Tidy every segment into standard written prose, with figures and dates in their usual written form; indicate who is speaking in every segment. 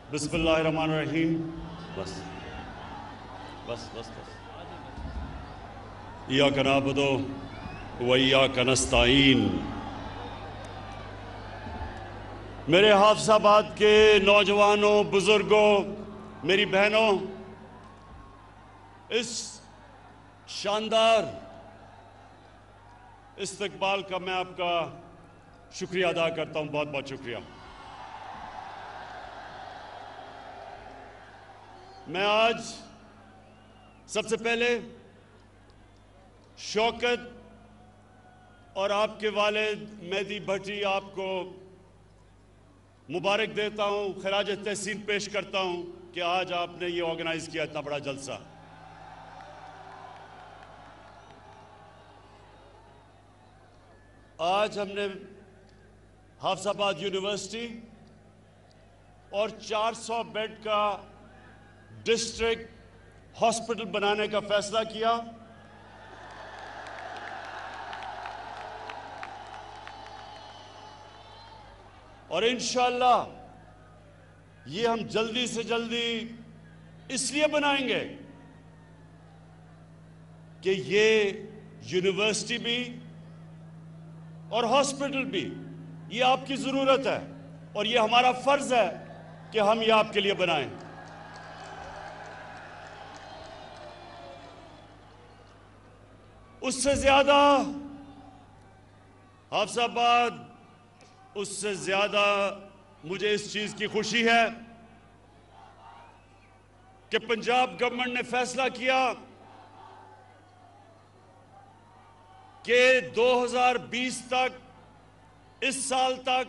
Speaker 1: बिस्मिल्लाहिर्रहमानिर्रहीम। बस बस बस बस। इय्याका नअबुदु व इय्याका नस्तईन। मेरे हाफिजाबाद के नौजवानों, बुजुर्गों, मेरी बहनों, इस शानदार इस्तकबाल का मैं आपका शुक्रिया अदा करता हूं। बहुत बहुत शुक्रिया। मैं आज सबसे पहले शौकत और आपके वालिद मेहदी भट्टी आपको मुबारक देता हूं, खराज तहसीन पेश करता हूं कि आज आपने ये ऑर्गेनाइज किया इतना बड़ा जलसा। आज हमने हाफिजाबाद यूनिवर्सिटी और 400 बेड का डिस्ट्रिक्ट हॉस्पिटल बनाने का फैसला किया। और इंशाअल्लाह ये हम जल्दी से जल्दी इसलिए बनाएंगे कि ये यूनिवर्सिटी भी और हॉस्पिटल भी ये आपकी ज़रूरत है और ये हमारा फ़र्ज़ है कि हम ये आपके लिए बनाएं। उससे ज़्यादा हाफिजाबाद, उससे ज़्यादा मुझे इस चीज़ की खुशी है कि पंजाब गवर्नमेंट ने फैसला किया कि 2020 तक, इस साल तक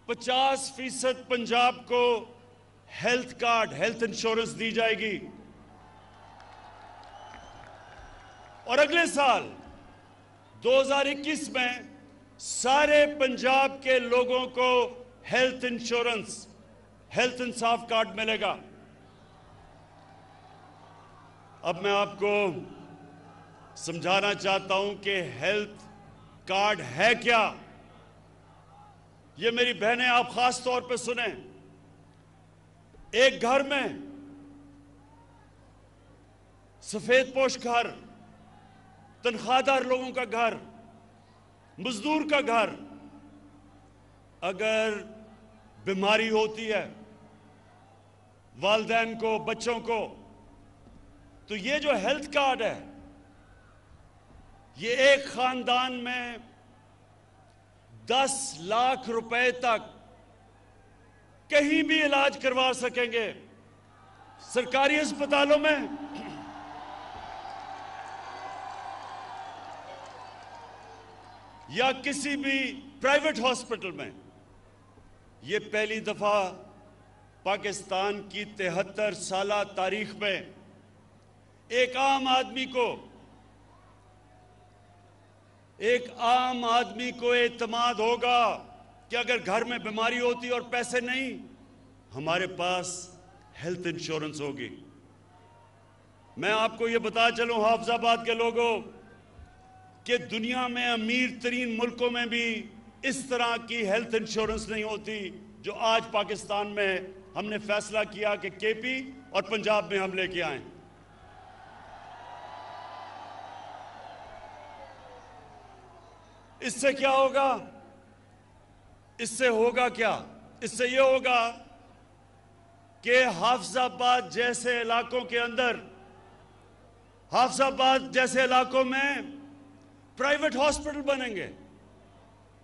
Speaker 1: 50% पंजाब को हेल्थ कार्ड, हेल्थ इंश्योरेंस दी जाएगी और अगले साल 2021 में सारे पंजाब के लोगों को हेल्थ इंश्योरेंस, हेल्थ इंसाफ कार्ड मिलेगा। अब मैं आपको समझाना चाहता हूं कि हेल्थ कार्ड है क्या। ये मेरी बहनें आप खास तौर पे सुने। एक घर में सफेद पोश घर, तनख्वाहदार लोगों का घर, मजदूर का घर, अगर बीमारी होती है वालिदैन को, बच्चों को, तो ये जो हेल्थ कार्ड है ये एक खानदान में 10 लाख रुपए तक कहीं भी इलाज करवा सकेंगे। सरकारी अस्पतालों में या किसी भी प्राइवेट हॉस्पिटल में। ये पहली दफा पाकिस्तान की 73 साला तारीख में एक आम आदमी को एतमाद होगा कि अगर घर में बीमारी होती और पैसे नहीं, हमारे पास हेल्थ इंश्योरेंस होगी। मैं आपको यह बता चलूं हाफिजाबाद के लोगों कि दुनिया में अमीर तरीन मुल्कों में भी इस तरह की हेल्थ इंश्योरेंस नहीं होती जो आज पाकिस्तान में हमने फैसला किया कि केपी और पंजाब में हम लेके आए। इससे क्या होगा? इससे होगा क्या? इससे यह होगा कि हाफिजाबाद जैसे इलाकों के अंदर, हाफिजाबाद जैसे इलाकों में प्राइवेट हॉस्पिटल बनेंगे।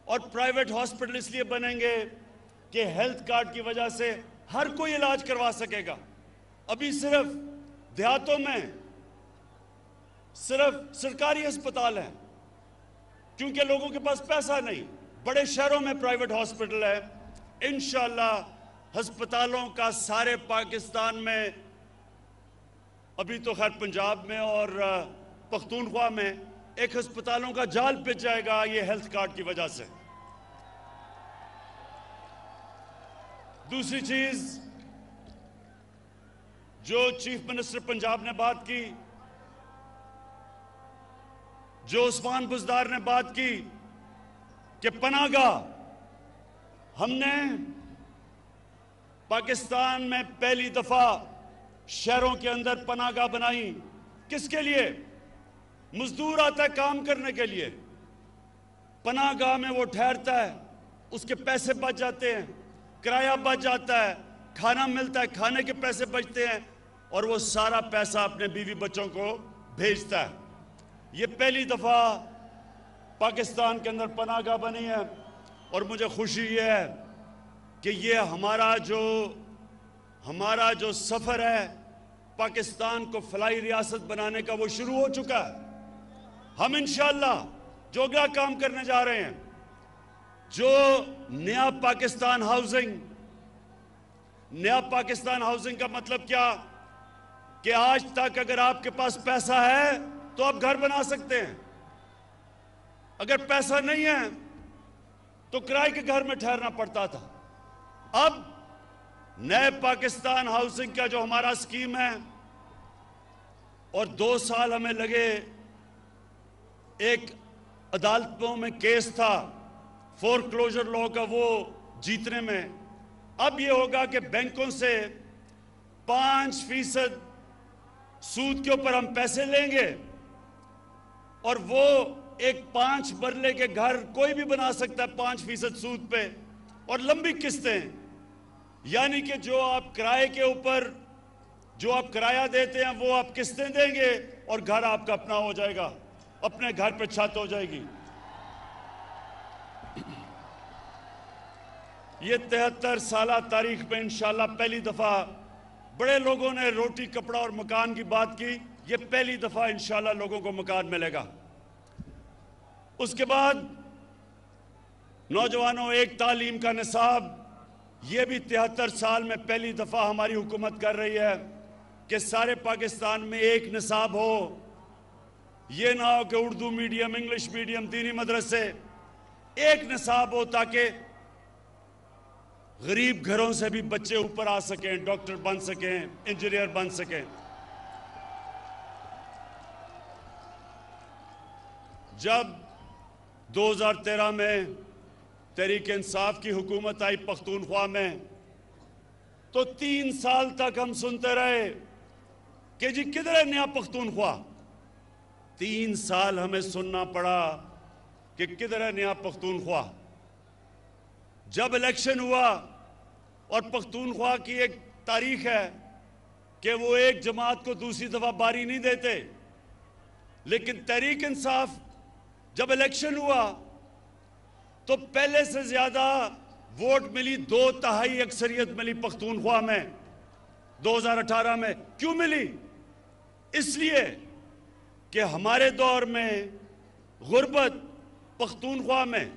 Speaker 1: और प्राइवेट हॉस्पिटल इसलिए बनेंगे कि हेल्थ कार्ड की वजह से हर कोई इलाज करवा सकेगा। अभी सिर्फ देहातों में सिर्फ सरकारी अस्पताल हैं क्योंकि लोगों के पास पैसा नहीं। बड़े शहरों में प्राइवेट हॉस्पिटल है। इंशाअल्लाह अस्पतालों का सारे पाकिस्तान में, अभी तो खैर पंजाब में और पख्तूनख्वा में एक अस्पतालों का जाल पिच जाएगा ये हेल्थ कार्ड की वजह से। दूसरी चीज जो चीफ मिनिस्टर पंजाब ने बात की, जो उस्मान बुज़दार ने बात की कि पनाहगाह हमने पाकिस्तान में पहली दफा शहरों के अंदर पनाहगाह बनाई। किसके लिए? मजदूर आता है काम करने के लिए, पनाहगाह में वो ठहरता है, उसके पैसे बच जाते हैं, किराया बच जाता है, खाना मिलता है, खाने के पैसे बचते हैं, और वो सारा पैसा अपने बीवी बच्चों को भेजता है। ये पहली दफा पाकिस्तान के अंदर पनाहगाह बनी है, और मुझे खुशी ये है कि ये हमारा जो सफर है पाकिस्तान को फलाई रियासत बनाने का, वो शुरू हो चुका है। हम इंशाअल्लाह जो अगला काम करने जा रहे हैं, जो नया पाकिस्तान हाउसिंग का मतलब क्या कि आज तक अगर आपके पास पैसा है तो आप घर बना सकते हैं, अगर पैसा नहीं है तो किराए के घर में ठहरना पड़ता था। अब नए पाकिस्तान हाउसिंग का जो हमारा स्कीम है, और 2 साल हमें लगे, एक अदालतों में केस था फोरक्लोजर लॉ का, वो जीतने में। अब ये होगा कि बैंकों से 5% सूद के ऊपर हम पैसे लेंगे, और वो एक 5 मरले के घर कोई भी बना सकता है 5% सूद पे, और लंबी किस्तें, यानी कि जो आप किराए के ऊपर जो आप किराया देते हैं वो आप किस्तें देंगे, और घर आपका अपना हो जाएगा, अपने घर पे छत हो जाएगी। ये 73 साल तारीख में इंशाल्लाह पहली दफा, बड़े लोगों ने रोटी कपड़ा और मकान की बात की, ये पहली दफा इंशाल्लाह लोगों को मकान मिलेगा। उसके बाद नौजवानों, एक तालीम का निसाब, ये भी 73 साल में पहली दफा हमारी हुकूमत कर रही है कि सारे पाकिस्तान में एक निसाब हो। ये ना हो कि उर्दू मीडियम, इंग्लिश मीडियम, दीनी मदरसे, एक निसाब हो ताकि गरीब घरों से भी बच्चे ऊपर आ सकें, डॉक्टर बन सकें, इंजीनियर बन सकें। जब 2013 में तहरीक इंसाफ की हुकूमत आई पख्तूनख्वा में, तो 3 साल तक हम सुनते रहे कि जी किधर है नया पख्तूनख्वा। 3 साल हमें सुनना पड़ा कि किधर है नया पख्तूनख्वा। जब इलेक्शन हुआ, और पख्तूनख्वा की एक तारीख है कि वो एक जमात को दूसरी दफा बारी नहीं देते, लेकिन तहरीक इंसाफ जब इलेक्शन हुआ तो पहले से ज्यादा वोट मिली, 2/3 अक्सरियत मिली पख्तूनख्वा में 2018 में। क्यों मिली? इसलिए कि हमारे दौर में गुर्बत पख्तूनख्वा में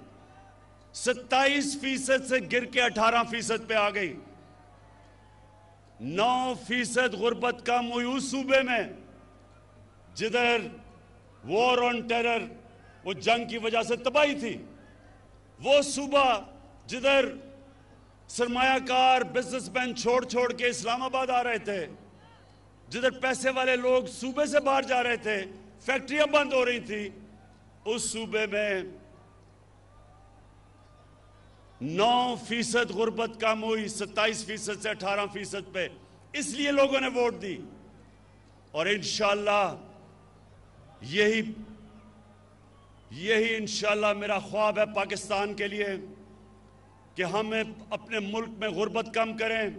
Speaker 1: 27% से गिर के 18% पे आ गई। 9% गुर्बत कम हुई उस सूबे में जिधर वॉर ऑन टेरर, वो जंग की वजह से तबाही थी। वो सूबा जिधर सरमायाकार बिजनेसमैन छोड़ छोड़ के इस्लामाबाद आ रहे थे, जिधर पैसे वाले लोग सूबे से बाहर जा रहे थे, फैक्ट्रियां बंद हो रही थी, उस सूबे में 9% गुर्बत कम हुई, 27% से 18% पे। इसलिए लोगों ने वोट दी, और इंशाअल्लाह यही इंशाअल्लाह मेरा ख्वाब है पाकिस्तान के लिए कि हम अपने मुल्क में गुर्बत कम करें,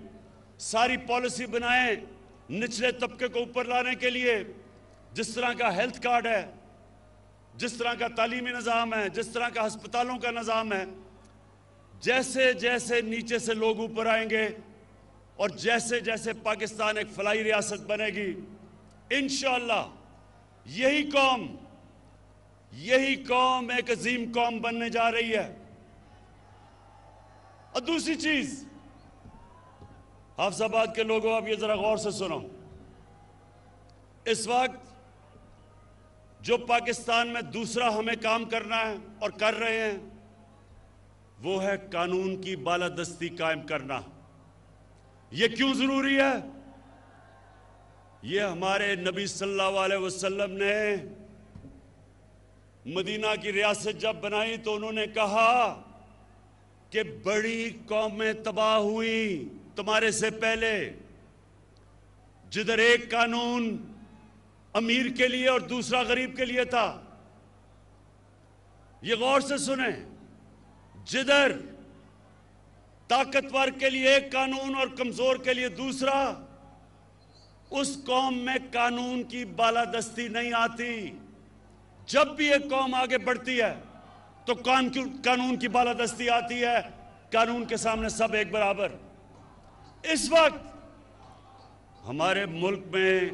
Speaker 1: सारी पॉलिसी बनाएं निचले तबके को ऊपर लाने के लिए। जिस तरह का हेल्थ कार्ड है, जिस तरह का तालीमी निज़ाम है, जिस तरह का अस्पतालों का निज़ाम है, जैसे जैसे नीचे से लोग ऊपर आएंगे और जैसे जैसे पाकिस्तान एक फलाई रियासत बनेगी, इंशाअल्लाह यही कौम एक अजीम कौम बनने जा रही है। और दूसरी चीज, हाफिजाबाद के लोगों, अब ये जरा गौर से सुनो। इस वक्त जो पाकिस्तान में दूसरा हमें काम करना है और कर रहे हैं, वो है कानून की बालादस्ती कायम करना। ये क्यों जरूरी है? ये हमारे नबी सल्लल्लाहु अलैहि वसल्लम ने मदीना की रियासत जब बनाई तो उन्होंने कहा कि बड़ी कौमें तबाह हुई तुम्हारे से पहले, जिधर एक कानून अमीर के लिए और दूसरा गरीब के लिए था, ये गौर से सुने, जिधर ताकतवर के लिए एक कानून और कमजोर के लिए दूसरा, उस कौम में कानून की बालादस्ती नहीं आती। जब भी एक कौम आगे बढ़ती है तो कानून की बालादस्ती आती है। कानून के सामने सब एक बराबर। इस वक्त हमारे मुल्क में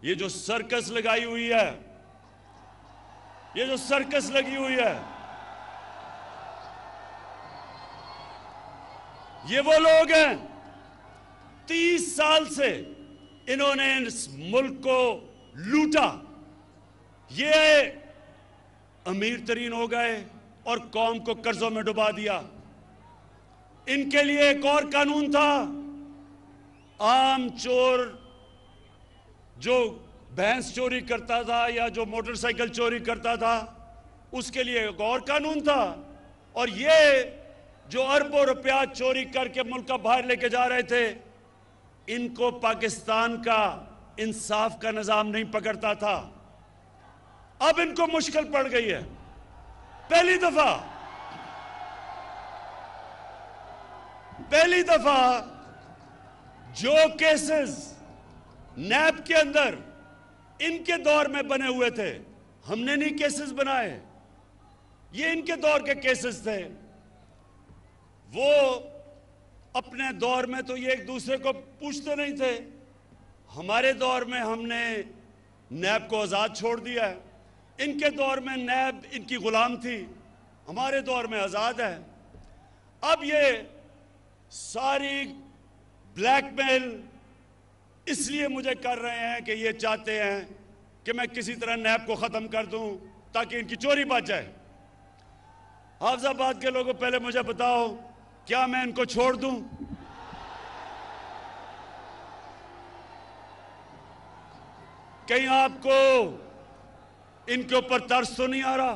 Speaker 1: ये जो सर्कस लगाई हुई है, ये जो सर्कस लगी हुई है, ये वो लोग हैं 30 साल से इन्होंने इस मुल्क को लूटा। ये अमीर तरीन हो गए और कौम को कर्जों में डुबा दिया। इनके लिए एक और कानून था, आम चोर जो भैंस चोरी करता था या जो मोटरसाइकिल चोरी करता था, उसके लिए एक और कानून था। और ये जो अरबों रुपया चोरी करके मुल्क का बाहर लेके जा रहे थे, इनको पाकिस्तान का इंसाफ का निजाम नहीं पकड़ता था। अब इनको मुश्किल पड़ गई है। पहली दफा जो केसेस नैब के अंदर इनके दौर में बने हुए थे, हमने नहीं केसेस बनाए, ये इनके दौर के केसेस थे। वो अपने दौर में तो ये एक दूसरे को पूछते नहीं थे। हमारे दौर में हमने नैब को आज़ाद छोड़ दिया है। इनके दौर में नैब इनकी गुलाम थी, हमारे दौर में आज़ाद है। अब ये सारी ब्लैकमेल इसलिए मुझे कर रहे हैं कि ये चाहते हैं कि मैं किसी तरह नैब को ख़त्म कर दूं ताकि इनकी चोरी बच जाए। हाफिजाबाद के लोगों, पहले मुझे बताओ, क्या मैं इनको छोड़ दूं? कहीं आपको इनके ऊपर तरस तो नहीं आ रहा?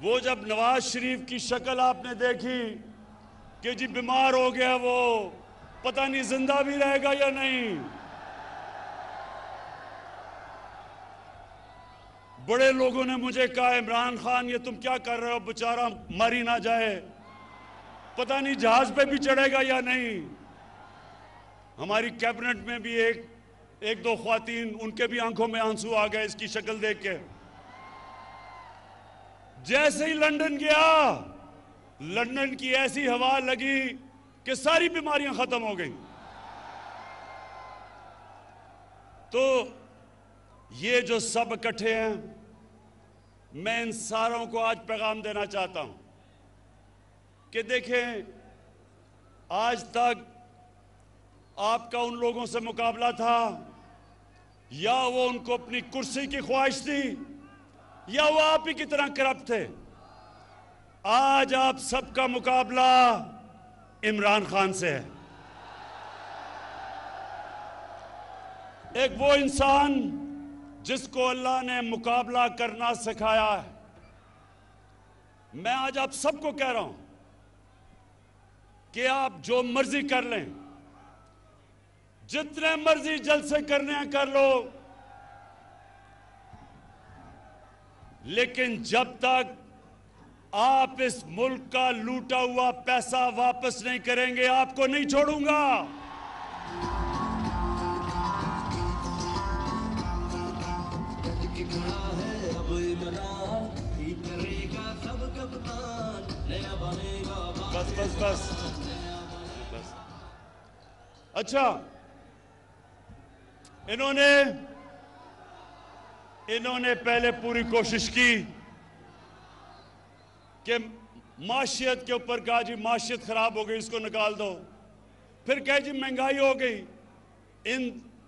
Speaker 1: वो जब नवाज शरीफ की शक्ल आपने देखी कि जी बीमार हो गया, वो पता नहीं जिंदा भी रहेगा या नहीं। बड़े लोगों ने मुझे कहा, इमरान खान ये तुम क्या कर रहे हो, बेचारा मर ही ना जाए, पता नहीं जहाज पे भी चढ़ेगा या नहीं। हमारी कैबिनेट में भी एक दो ख्वातीन, उनके भी आंखों में आंसू आ गए इसकी शक्ल देख के। जैसे ही लंदन गया, लंदन की ऐसी हवा लगी कि सारी बीमारियां खत्म हो गई। तो ये जो सब इकट्ठे हैं, मैं इन सारों को आज पैगाम देना चाहता हूं कि देखें, आज तक आपका उन लोगों से मुकाबला था, या वो उनको अपनी कुर्सी की ख्वाहिश थी, या वो आप ही की तरह करप्ट थे। आज आप सबका मुकाबला इमरान खान से है। एक वो इंसान जिसको अल्लाह ने मुकाबला करना सिखाया है। मैं आज आप सबको कह रहा हूं कि आप जो मर्जी कर लें, जितने मर्जी जलसे करने हैं कर लो, लेकिन जब तक आप इस मुल्क का लूटा हुआ पैसा वापस नहीं करेंगे, आपको नहीं छोड़ूंगा। बस। अच्छा, इन्होंने पहले पूरी कोशिश की कि माशियत के ऊपर कहा जी माशियत खराब हो गई, इसको निकाल दो। फिर कहे जी महंगाई हो गई।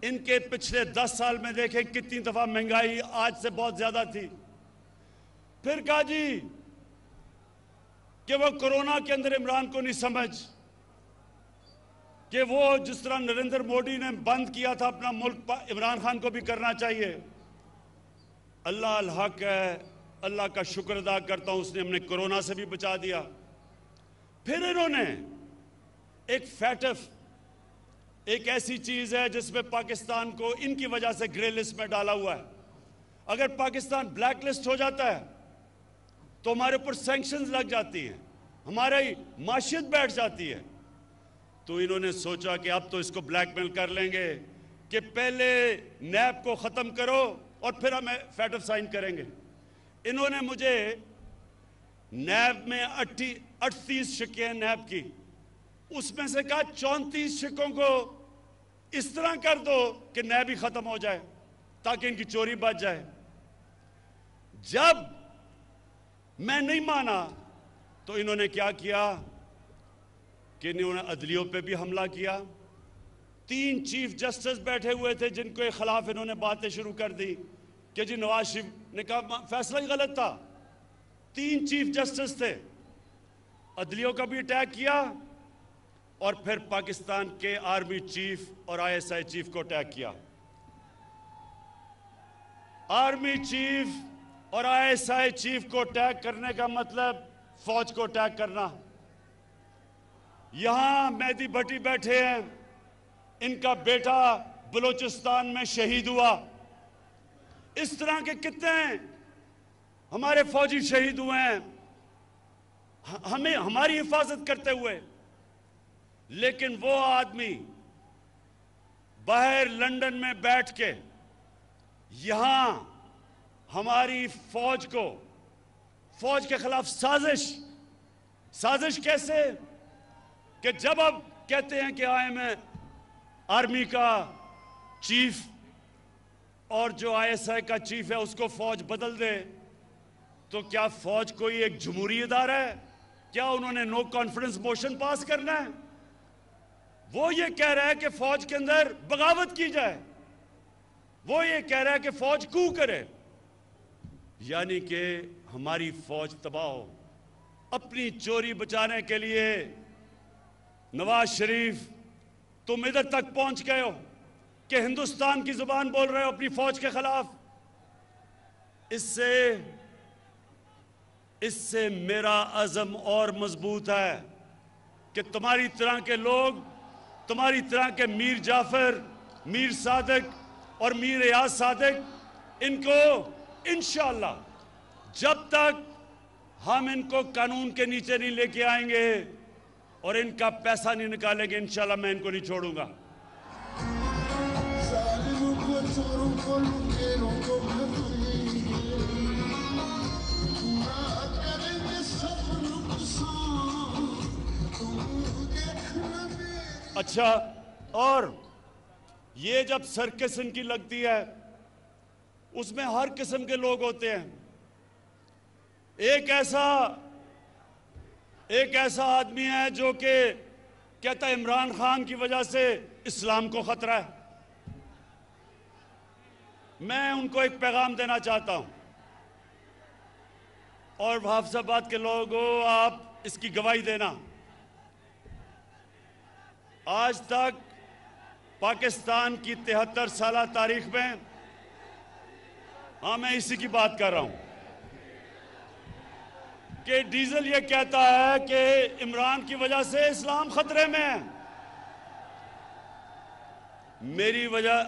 Speaker 1: इनके पिछले 10 साल में देखें कितनी दफा महंगाई आज से बहुत ज्यादा थी। फिर कहा जी कि वो कोरोना के अंदर इमरान को नहीं समझ कि वो जिस तरह नरेंद्र मोदी ने बंद किया था अपना मुल्क, इमरान खान को भी करना चाहिए। अल्लाह अल हक है, अल्लाह का शुक्र अदा करता हूं, उसने हमने कोरोना से भी बचा दिया। फिर इन्होंने एक फैटफ एक ऐसी चीज है जिसमें पाकिस्तान को इनकी वजह से ग्रे लिस्ट में डाला हुआ है। अगर पाकिस्तान ब्लैक लिस्ट हो जाता है तो हमारे ऊपर सैंक्शंस लग जाती हैं, हमारी माशियत बैठ जाती है। तो इन्होंने सोचा कि अब तो इसको ब्लैकमेल कर लेंगे कि पहले नैब को ख़त्म करो और फिर हमें फैटफ साइन करेंगे। इन्होंने मुझे नैब में 38 शिक्के हैं नैब की, उसमें से कहा 34 शिक्कों को इस तरह कर दो कि नैब ही ख़त्म हो जाए ताकि इनकी चोरी बच जाए। जब मैं नहीं माना तो इन्होंने क्या किया कि इन्होंने अदलियों पे भी हमला किया। 3 चीफ जस्टिस बैठे हुए थे जिनके खिलाफ इन्होंने बातें शुरू कर दी कि जी नवाज शरीफ ने कहा फैसला ही गलत था। 3 चीफ जस्टिस थे, अदलियों का भी अटैक किया और फिर पाकिस्तान के आर्मी चीफ और ISI चीफ को अटैक किया। आर्मी चीफ और ISI चीफ को अटैक करने का मतलब फौज को अटैक करना। यहां मेहदी भट्टी बैठे हैं, इनका बेटा बलूचिस्तान में शहीद हुआ। इस तरह के कितने हमारे फौजी शहीद हुए हैं हमें हमारी हिफाजत करते हुए। लेकिन वो आदमी बाहर लंदन में बैठ के यहां हमारी फौज के खिलाफ साजिश कैसे कि जब अब कहते हैं कि मैं आर्मी का चीफ और जो ISI का चीफ है उसको फौज बदल दे, तो क्या फौज कोई एक जमहूरी इदारा है? क्या उन्होंने नो कॉन्फिडेंस मोशन पास करना है? वो ये कह रहा है कि फौज के अंदर बगावत की जाए, वो ये कह रहा है कि फौज कू करे, यानी कि हमारी फौज तबाह हो। अपनी चोरी बचाने के लिए नवाज शरीफ तुम इधर तक पहुंच गए हो कि हिंदुस्तान की जुबान बोल रहे हो अपनी फौज के खिलाफ। इससे मेरा अज़म और मजबूत है कि तुम्हारी तरह के लोग, तुम्हारी तरह के मीर जाफर, मीर सादिक और मीर याद सादिक, इनको इंशाअल्लाह जब तक हम इनको कानून के नीचे नहीं लेके आएंगे और इनका पैसा नहीं निकालेंगे, इंशाअल्लाह मैं इनको नहीं छोड़ूंगा। अच्छा, और ये जब सर्कस इनकी लगती है उसमें हर किस्म के लोग होते हैं। एक ऐसा आदमी है जो कि कहता है इमरान खान की वजह से इस्लाम को खतरा है। मैं उनको एक पैगाम देना चाहता हूं और हाफिजाबाद के लोगों, आप इसकी गवाही देना। आज तक पाकिस्तान की 73 साल तारीख में, हाँ मैं इसी की बात कर रहा हूं, कि डीजल ये कहता है कि इमरान की वजह से इस्लाम खतरे में है। मेरी वजह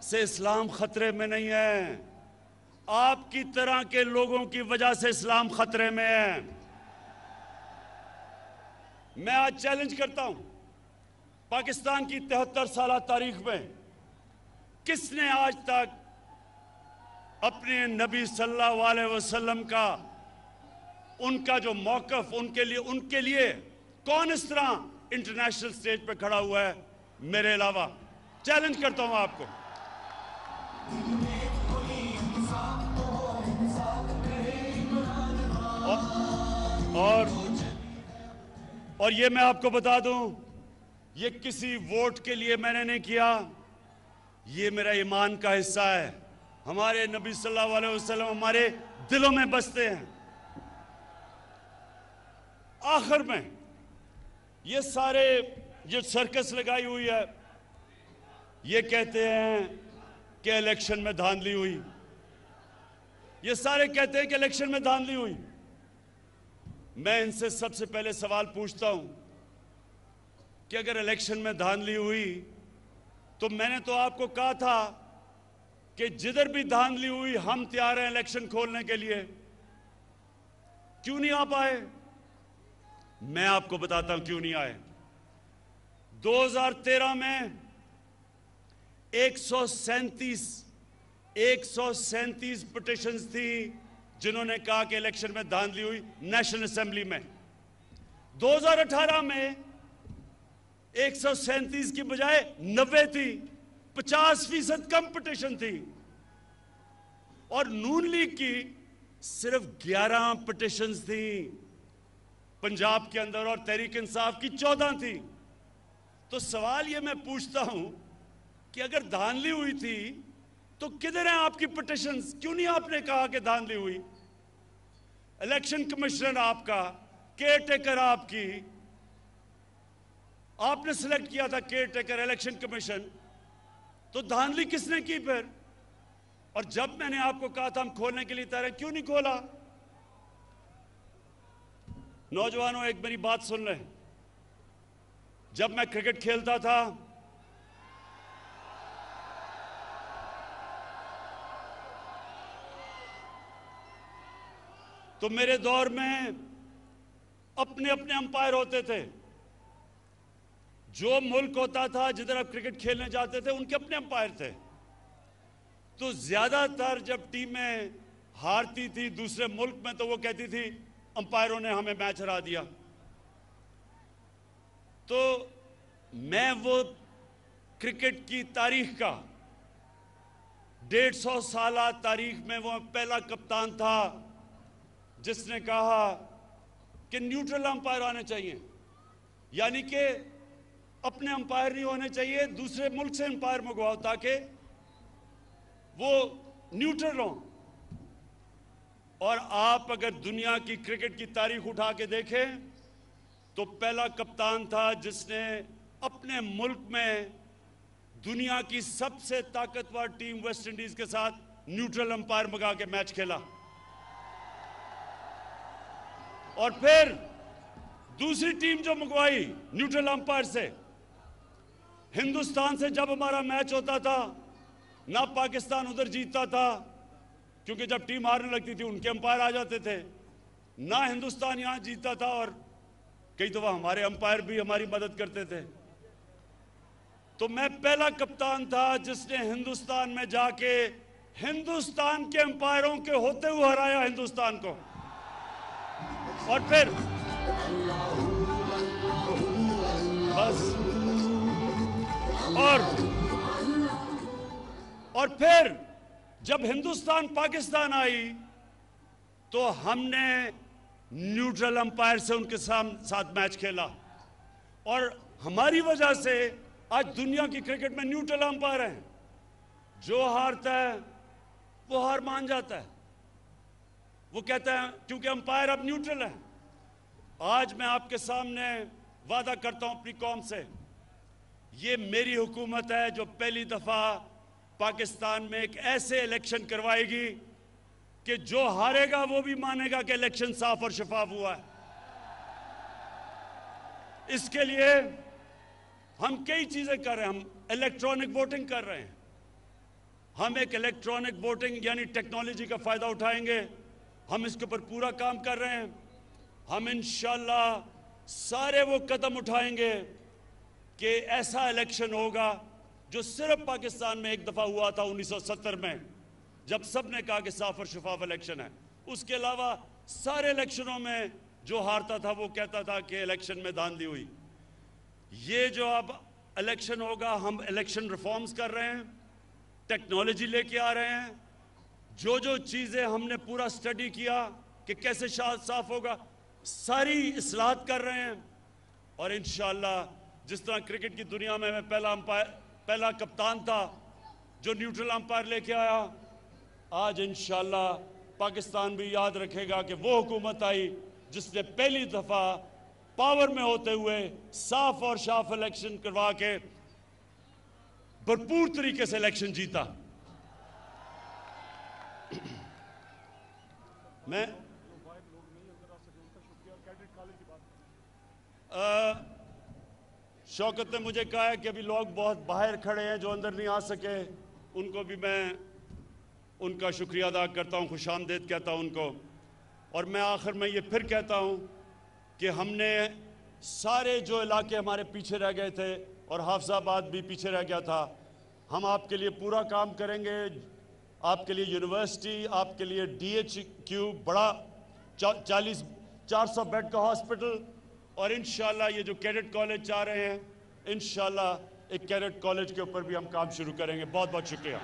Speaker 1: से इस्लाम खतरे में नहीं है, आपकी तरह के लोगों की वजह से इस्लाम खतरे में है। मैं आज चैलेंज करता हूं, पाकिस्तान की 73 साल तारीख में किसने आज तक अपने नबी सल्लल्लाहु अलैहि वसल्लम का, उनका जो मौक़िफ़, उनके लिए कौन इस तरह इंटरनेशनल स्टेज पे खड़ा हुआ है मेरे अलावा? चैलेंज करता हूं आपको। और ये मैं आपको बता दूं, ये किसी वोट के लिए मैंने नहीं किया, ये मेरा ईमान का हिस्सा है। हमारे नबी सल्लल्लाहु अलैहि वसल्लम हमारे दिलों में बसते हैं। आखिर में ये सारे जो सर्कस लगाई हुई है, ये कहते हैं कि इलेक्शन में धांधली हुई, ये सारे कहते हैं कि इलेक्शन में धांधली हुई। मैं इनसे सबसे पहले सवाल पूछता हूं कि अगर इलेक्शन में धांधली हुई तो मैंने तो आपको कहा था कि जिधर भी धांधली हुई हम तैयार हैं इलेक्शन खोलने के लिए। क्यों नहीं आ पाए? मैं आपको बताता हूं क्यों नहीं आए। 2013 में 137 पिटीशंस थी जिन्होंने कहा कि इलेक्शन में धांधली हुई नेशनल असेंबली में। 2018 में 137 की बजाय 90 थी, 50% कम पिटीशन थी। और नून लीग की सिर्फ 11 पिटीशंस थी पंजाब के अंदर और तहरीक इंसाफ की 14 थी। तो सवाल ये मैं पूछता हूं कि अगर धांधली हुई थी तो किधर हैं आपकी पिटीशंस? क्यों नहीं आपने कहा कि धांधली हुई? इलेक्शन कमिश्नर आपका, केयर टेकर आपकी, आपने सिलेक्ट किया था केयर टेकर इलेक्शन कमीशन, तो धांधली किसने की फिर? और जब मैंने आपको कहा था हम खोलने के लिए तैयार हैं, क्यों नहीं खोला? नौजवानों, एक मेरी बात सुन लें। जब मैं क्रिकेट खेलता था तो मेरे दौर में अपने अपने अंपायर होते थे। जो मुल्क होता था जिधर आप क्रिकेट खेलने जाते थे उनके अपने अंपायर थे। तो ज्यादातर जब टीमें हारती थी दूसरे मुल्क में तो वो कहती थी अंपायरों ने हमें मैच हरा दिया। तो मैं वो क्रिकेट की तारीख का 150 साल तारीख में वो पहला कप्तान था जिसने कहा कि न्यूट्रल अंपायर आने चाहिए, यानी कि अपने अंपायर नहीं होने चाहिए, दूसरे मुल्क से अंपायर मंगवाओ ताकि वो न्यूट्रल हो। और आप अगर दुनिया की क्रिकेट की तारीख उठा के देखें तो पहला कप्तान था जिसने अपने मुल्क में दुनिया की सबसे ताकतवर टीम वेस्ट इंडीज के साथ न्यूट्रल अंपायर मंगा के मैच खेला। और फिर दूसरी टीम जो मंगवाई न्यूट्रल अंपायर से, हिंदुस्तान से जब हमारा मैच होता था ना पाकिस्तान उधर जीतता था क्योंकि जब टीम हारने लगती थी उनके अंपायर आ जाते थे, ना हिंदुस्तान यहां जीतता था और कई दफा हमारे अंपायर भी हमारी मदद करते थे। तो मैं पहला कप्तान था जिसने हिंदुस्तान में जाके हिंदुस्तान के अंपायरों के होते हुए हराया हिंदुस्तान को। और फिर बस और फिर जब हिंदुस्तान पाकिस्तान आई तो हमने न्यूट्रल अंपायर से उनके साथ मैच खेला और हमारी वजह से आज दुनिया की क्रिकेट में न्यूट्रल अंपायर हैं। जो हारता है वो हार मान जाता है, वो कहता है क्योंकि अंपायर अब न्यूट्रल है। आज मैं आपके सामने वादा करता हूं अपनी कौम से, ये मेरी हुकूमत है जो पहली दफा पाकिस्तान में एक ऐसे इलेक्शन करवाएगी कि जो हारेगा वो भी मानेगा कि इलेक्शन साफ और शफाफ हुआ है। इसके लिए हम कई चीजें कर रहे हैं। हम इलेक्ट्रॉनिक वोटिंग कर रहे हैं। हम एक इलेक्ट्रॉनिक वोटिंग यानी टेक्नोलॉजी का फायदा उठाएंगे। हम इसके ऊपर पूरा काम कर रहे हैं। हम इंशाल्लाह सारे वो कदम उठाएंगे कि ऐसा इलेक्शन होगा जो सिर्फ पाकिस्तान में एक दफा हुआ था 1970 में, जब सबने कहा कि साफ और शफाफ इलेक्शन है। उसके अलावा सारे इलेक्शनों में जो हारता था वो कहता था कि इलेक्शन में धांधली हुई। ये जो अब इलेक्शन होगा, हम इलेक्शन रिफॉर्म्स कर रहे हैं, टेक्नोलॉजी लेके आ रहे हैं। जो जो चीजें हमने पूरा स्टडी किया कि कैसे साफ होगा, सारी इस्लाहत कर रहे हैं। और इंशाअल्लाह जिस तरह क्रिकेट की दुनिया में मैं पहला कप्तान था जो न्यूट्रल अंपायर लेके आया, आज इंशाअल्लाह पाकिस्तान भी याद रखेगा कि वो हुकूमत आई जिसने पहली दफा पावर में होते हुए साफ और साफ इलेक्शन करवा के भरपूर तरीके से इलेक्शन जीता। मैं शौकत ने मुझे कहा है कि अभी लोग बहुत बाहर खड़े हैं जो अंदर नहीं आ सके, उनको भी मैं उनका शुक्रिया अदा करता हूँ, खुशामदीद कहता हूँ उनको। और मैं आखिर में ये फिर कहता हूँ कि हमने सारे जो इलाके हमारे पीछे रह गए थे और हाफिजाबाद भी पीछे रह गया था, हम आपके लिए पूरा काम करेंगे। आपके लिए यूनिवर्सिटी, आपके लिए DHQ बड़ा 400 बेड का हॉस्पिटल, और इंशाल्लाह ये जो कैडेट कॉलेज चाह रहे हैं, इंशाल्लाह एक कैडेट कॉलेज के ऊपर भी हम काम शुरू करेंगे। बहुत बहुत शुक्रिया।